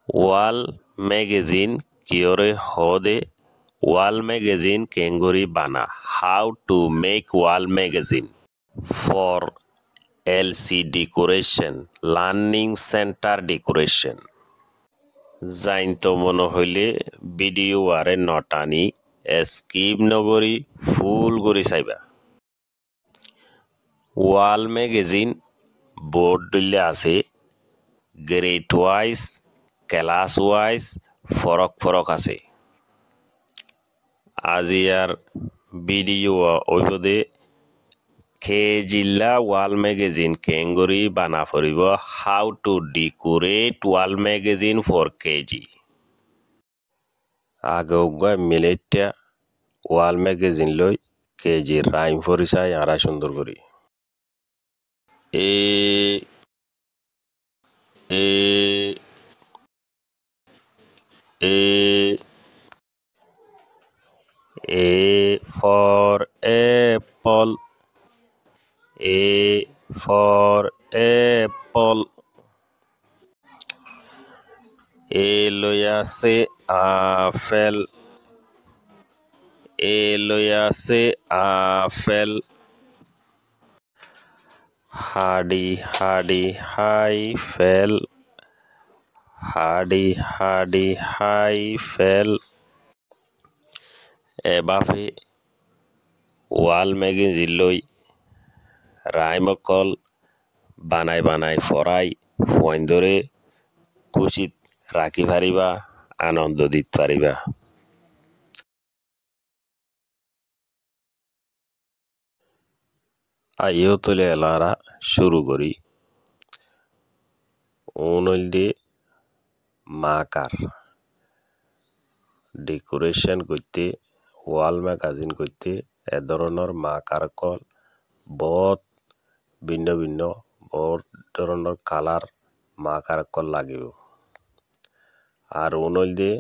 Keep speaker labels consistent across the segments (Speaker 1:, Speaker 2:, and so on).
Speaker 1: Wall magazine kiore hode wall magazine kengori bana. How to make wall magazine for LC decoration, learning center decoration. জাইনতো মনো হইলে video আরে নটানি skip নগরি ফুল গরি চাইবা wall magazine board দিলে আছে grade wise class wise ফরক ফরক আছে আজি আর video ওইবদে খে জিল্লা ওয়াল ম্যাগাজিন কেঙ্গরি বানা ফরিব how to decorate wall magazine for KG আগে উগায় মিলেটটা ওয়াল ম্যাগাজিন লই কেজি রাইম ফরিসাই আরা সুন্দর করি A A A A for apple A for apple A লইয়াছে আপেল এ লইয়াছে আপেল হাডি হাডি হাই ফেল হাডি হাডি হাই ফেল এবাফে ওয়াল ম্যাগাজিন লই রাইমকল বানাই বানাই ফরাই ফইন্দরে খুশিত রাখি পারিবা আনন্দ দিত পারিবা আইও তোলে এলারা শুরু করি ওনলদে মাকার ডেকোরেশন করতে ওয়াল ম্যাগাজিন করতে এ ধরনের মাকার কল বহুত ভিন্ন ভিন্ন বহুত ধরনের কালার মাকার কল লাগিব আর ওনলদে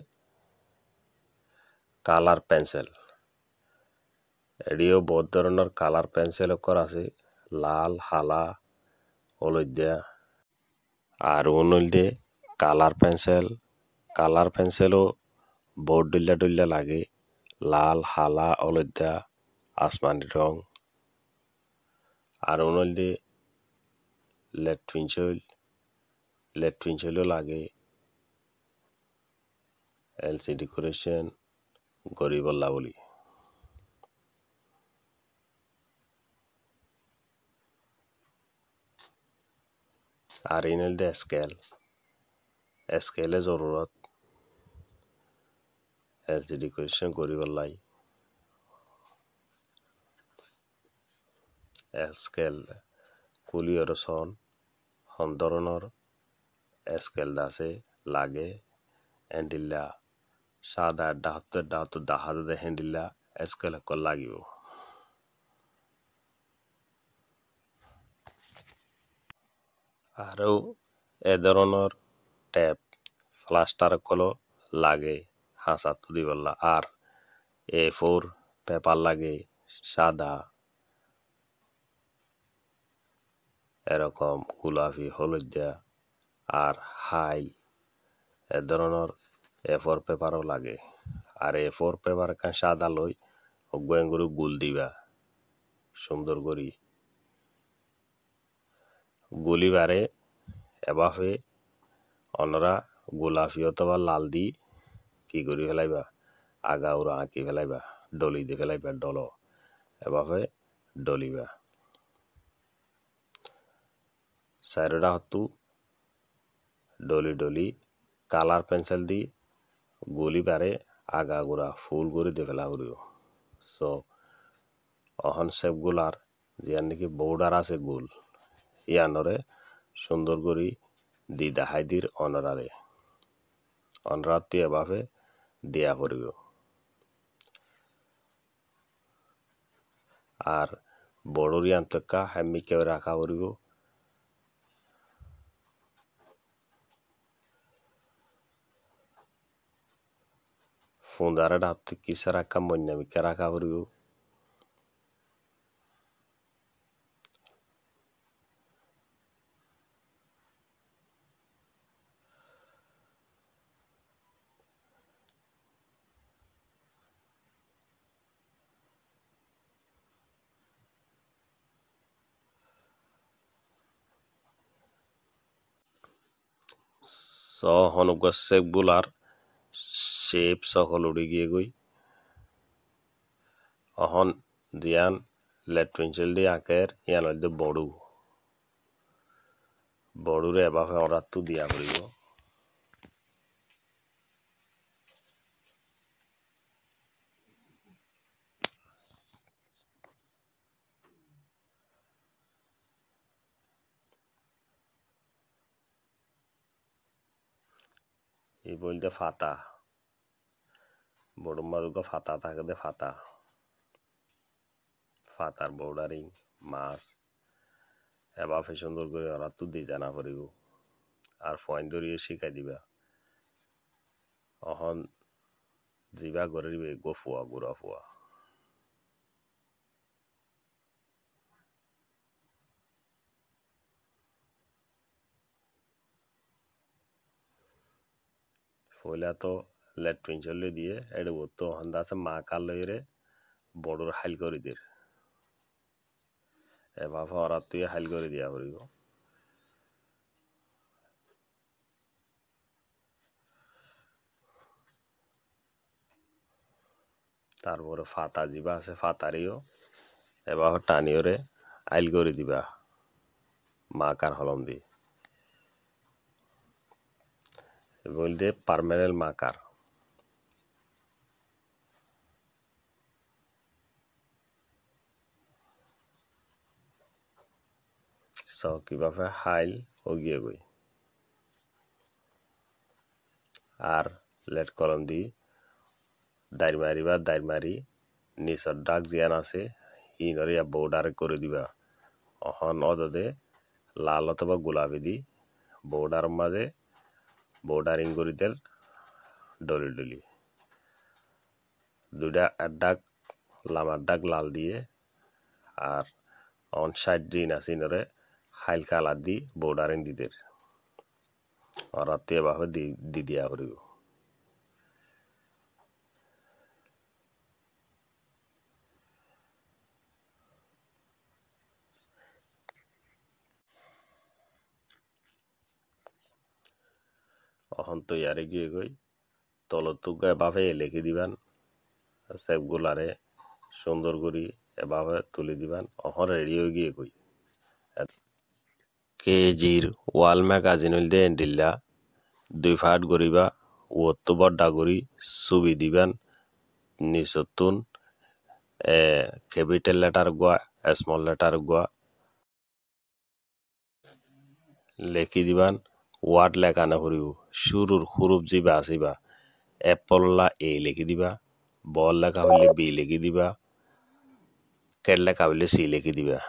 Speaker 1: কালার পেন্সিল এডিও বহুত ধরনের কালার পেন্সিল কর আছে লাল হালা হলদিয়া আর ওনলদে কালার পেন্সিলও বহুত ডুল্লা ডুল্লা লাগে লাল হালা হলদিয়া আসমানি রং আর ওনলদে লেড পেন্সিলও লাগে এলসি ডেকোরেশন গরিবল্লা বলি আর ইনলদে স্কেলে জরুরত এলসি ডেকোরেশন গরিবল্লাই স্কেল কুলিয়র সন হন ধরনের স্কেল দাসে লাগে হ্যান্ডিল্লা সাদা ডাহত দাহাতে হ্যান্ডিল্লা স্কেল কল লাগিব আরও এ ধরনের ট্যাপ প্লাস্টার কল লাগে হাসাত দিবল্লা আর A4 পেপার লাগে সাদা এরকম গোলাপি হলদিয়া আর হাই এ ধরনের A4 পেপারও লাগে আর A4 পেপার কান সাদা লই গোয়েঙ্গুরু গুল দিবা সুন্দর করি গুলিবারে এবাফে অনরা গোলাপি অথবা লাল দি কি করি ফেলাইবা আগা উড়া আঁকি ফেলাইবা ডলি দি ফেলাইবা ডল এবাফে ডলিবা চারোটা হতু ডলি ডলি কালার পেন্সিল দি গুলি পারে আগা গুড়া ফুল করে দিয়ে ফেলা উড়িও সো অহন সেপ গুলার জিয়ার নাকি বর্ডার আছে গোল ইয়ানরে সুন্দর করি দি দেখাই দির অনরাতে এভাবে দেয়া পড়িব আর বড়র ইয়ান্তকা হেমি কেউ রাখা পড়িব ফুন্দারে ডাকতে কিসে রাখা মন্যামিকে রাখা পড়িব So honugga segbular shape সকল উড়ি গিয়ে গই অহন দিয়ান লেট পেন্সিল দি আঁকের ইয়ান হইতে বড়ুরে এভাবে অরাত্তু দিয়া করিব এই বলতে ফাতা বড় মারুকা ফাতা থাকে দে ফাতার বর্ডারিং মাছ এভাবে সুন্দর করে অরাত্তু দি জানা করিব আর পয়েন্ট ধরিয়ে শিখাই দিবা অহন জিবা করে দিবে গোফুয়া গুড়া ফুয়া ফইলা তো লেট পেন্সিল দিয়ে এটা তো হন্দা আছে মা কাল লইরে বড়র হাইল করে দির এভাবে অরাত্তু হাইল করে দিয়া করিব তারপরে ফাতা জিবা আছে ফাতারিও এবার টানিওরে আইল করে দিবা মাকার হলম দি বলতে পার্মানেন্ট মাকার সো কিভাবে হাইল ও গিয়ে গই আর লেট কলম দি দাইরমারি নিচর ডাক জিয়ান আছে ইনরিয়া বর্ডার করে দিবা অহন অদদে লাল অথবা গোলাপি দি বর্ডার মাঝে বর্ডারিং করে দেল ডলি দুইটা ডাক লামার ডাক লাল দিয়ে আর অন সাইড দিন আছে ইনরে হাইল কালার দি বর্ডারিং দিদের অরাতে এভাবে দি দিয়া করিব অহন তো ইয়ারে গিয়ে গই তলতুক এভাবে লিখে দিবান সেপগুলারে সুন্দর করি এভাবে তুলে দিবান অহন রেডি হয়ে গিয়ে গই কেজির ওয়াল ম্যাগাজিন হইলদে এন্ডিল্লা 2 ফাট গরিবা ওত্তো বড্ডা গরি ছবি দিবেন নিচতুন ক্যাপিটাল লেটার গুয়া স্মল লেটার গুয়া লেখি দিবান ওয়ার্ড লেখা না করিব শুরুর হুরুপ জিবা আসিবা এপল্লা এ লিখি দিবা বল লেখা হইলে বি লিখি দিবা কেট লেখা হইলে সি লিখি দিবা